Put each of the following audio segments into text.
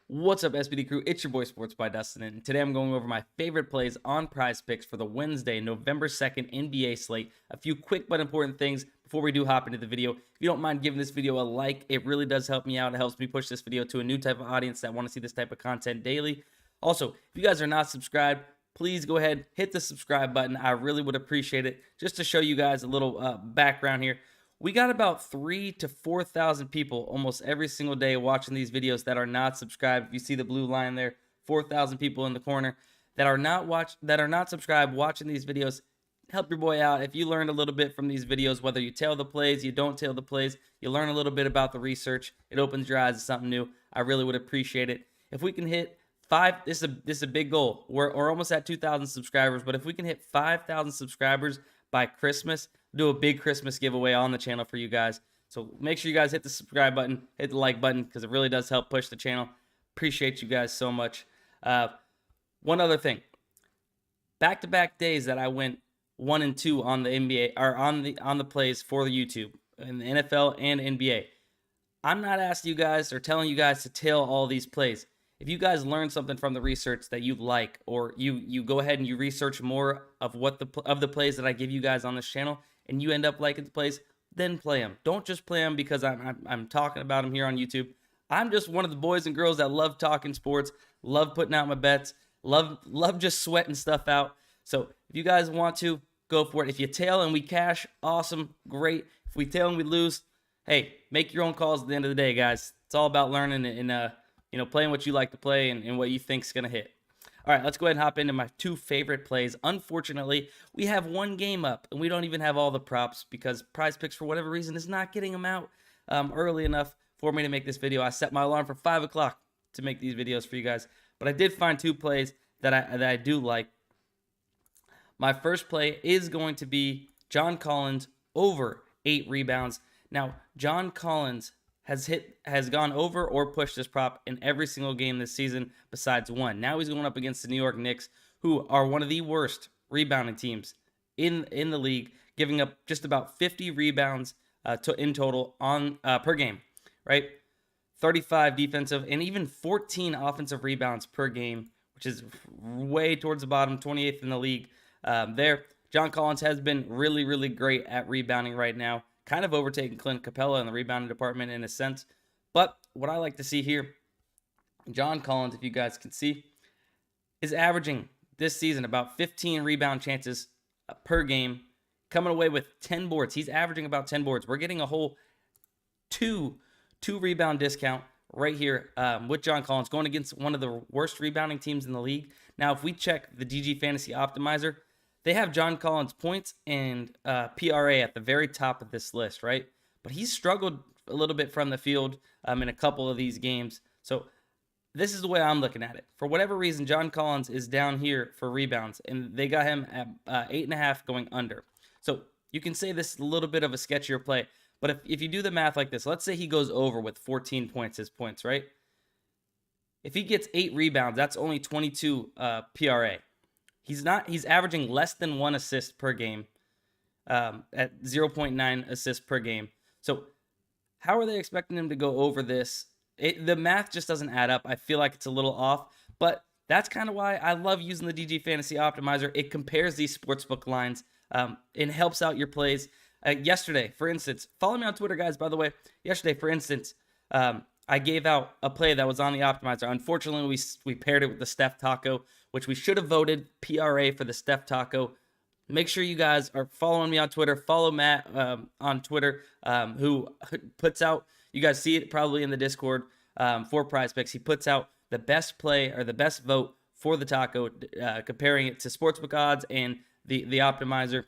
What's up, SBD Crew? It's your boy Sports by Dustin, and today I'm going over my favorite plays on PrizePicks for the Wednesday, November 2nd NBA slate. A few quick but important things before we do hop into the video. If you don't mind giving this video a like, it really does help me out. It helps me push this video to a new type of audience that want to see this type of content daily. Also, if you guys are not subscribed, please go ahead, hit the subscribe button. I really would appreciate it. Just to show you guys a little background here. We got about 3,000 to 4,000 people almost every single day watching these videos that are not subscribed. If you see the blue line there, 4,000 people in the corner that are not subscribed watching these videos. Help your boy out. If you learned a little bit from these videos, whether you tail the plays, you don't tail the plays, you learn a little bit about the research, it opens your eyes to something new. I really would appreciate it. If we can hit this is a big goal. We're almost at 2,000 subscribers, but if we can hit 5,000 subscribers by Christmas, do a big Christmas giveaway on the channel for you guys. So make sure you guys hit the subscribe button, hit the like button, because it really does help push the channel. Appreciate you guys so much. One other thing, back-to-back days that I went 1 and 2 on the NBA or on the plays for the YouTube in the NFL and NBA. I'm not asking you guys or telling you guys to tail all these plays. If you guys learn something from the research that you like, or you go ahead and you research more of the plays that I give you guys on this channel, and you end up liking the plays, then play them. Don't just play them because I'm talking about them here on YouTube. I'm just one of the boys and girls that love talking sports, love putting out my bets, love just sweating stuff out. So if you guys want to, go for it. If you tail and we cash, awesome, great. If we tail and we lose, hey, make your own calls at the end of the day, guys. It's all about learning and playing what you like to play and what you think's gonna hit. All right, let's go ahead and hop into my 2 favorite plays. Unfortunately, we have 1 game up, and we don't even have all the props because PrizePicks, for whatever reason, is not getting them out early enough for me to make this video. I set my alarm for 5 o'clock to make these videos for you guys, but I did find 2 plays that I do like. My first play is going to be John Collins over 8 rebounds. Now, John Collins has gone over or pushed this prop in every single game this season besides 1. Now he's going up against the New York Knicks, who are one of the worst rebounding teams in the league, giving up just about 50 rebounds in total on per game, right? 35 defensive and even 14 offensive rebounds per game, which is way towards the bottom, 28th in the league. John Collins has been really, really great at rebounding right now. Kind of overtaking Clint Capella in the rebounding department in a sense. But what I like to see here, John Collins, if you guys can see, is averaging this season about 15 rebound chances per game, coming away with 10 boards. He's averaging about 10 boards. We're getting a whole two rebound discount right here with John Collins going against one of the worst rebounding teams in the league. Now, if we check the DG Fantasy Optimizer, they have John Collins' points and PRA at the very top of this list, right? But he's struggled a little bit from the field in a couple of these games. So this is the way I'm looking at it. For whatever reason, John Collins is down here for rebounds, and they got him at 8.5 going under. So you can say this is a little bit of a sketchier play. But if you do the math like this, let's say he goes over with 14 points, his points, right? If he gets 8 rebounds, that's only 22 PRA. He's averaging less than 1 assist per game at 0.9 assists per game. So how are they expecting him to go over this? The math just doesn't add up. I feel like it's a little off, but that's kind of why I love using the DG Fantasy Optimizer. It compares these sportsbook lines and helps out your plays. Yesterday, for instance, follow me on Twitter, guys, by the way. Yesterday, for instance, I gave out a play that was on the Optimizer. Unfortunately, we paired it with the Steph Taco, which we should have voted PRA for the Steph Taco. Make sure you guys are following me on Twitter. Follow Matt on Twitter, who puts out, you guys see it probably in the Discord for PrizePicks. He puts out the best play or the best vote for the Taco, comparing it to sportsbook odds and the Optimizer.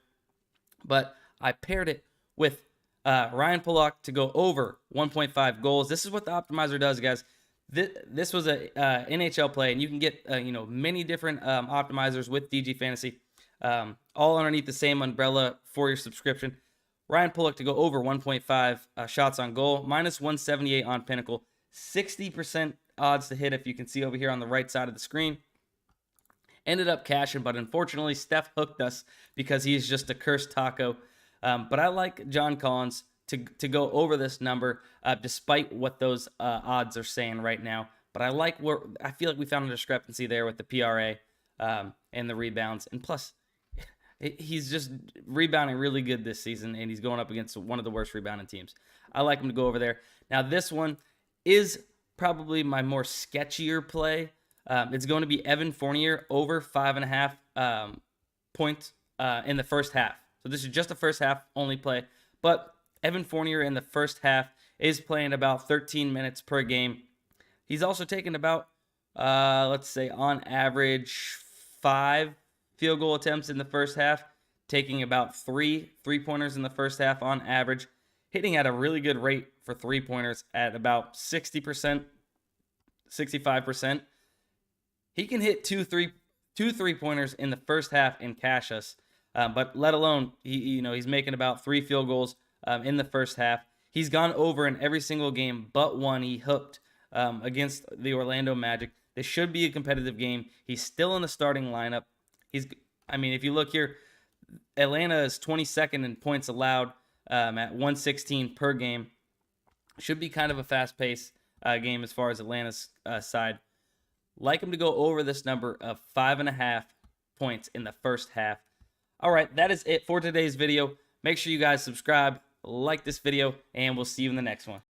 But I paired it with Ryan Pollock to go over 1.5 goals. This is what the Optimizer does, guys. This was a NHL play, and you can get many different optimizers with DG Fantasy, all underneath the same umbrella for your subscription. Ryan Pollock to go over 1.5 shots on goal, minus 178 on Pinnacle, 60% odds to hit, if you can see over here on the right side of the screen. Ended up cashing, but unfortunately Steph hooked us because he's just a cursed taco. But I like John Collins to go over this number, despite what those odds are saying right now. but I feel like we found a discrepancy there with the PRA and the rebounds. And plus, he's just rebounding really good this season, and he's going up against one of the worst rebounding teams. I like him to go over there. Now, this one is probably my more sketchier play. It's going to be Evan Fournier over 5.5 points in the first half. So this is just a first half only play. But Evan Fournier in the first half is playing about 13 minutes per game. He's also taken about, let's say, on average, 5 field goal attempts in the first half, taking about 3 3-pointers in the first half on average, hitting at a really good rate for 3-pointers at about 60%, 65%. He can hit two 3-pointers in the first half and cash us, but let alone he's making about 3 field goals in the first half. He's gone over in every single game but one. He hooked against the Orlando Magic. This should be a competitive game. He's still in the starting lineup. If you look here, Atlanta is 22nd in points allowed at 116 per game. Should be kind of a fast-paced game as far as Atlanta's side. Like him to go over this number of 5.5 points in the first half. All right, that is it for today's video. Make sure you guys subscribe, like this video, and we'll see you in the next one.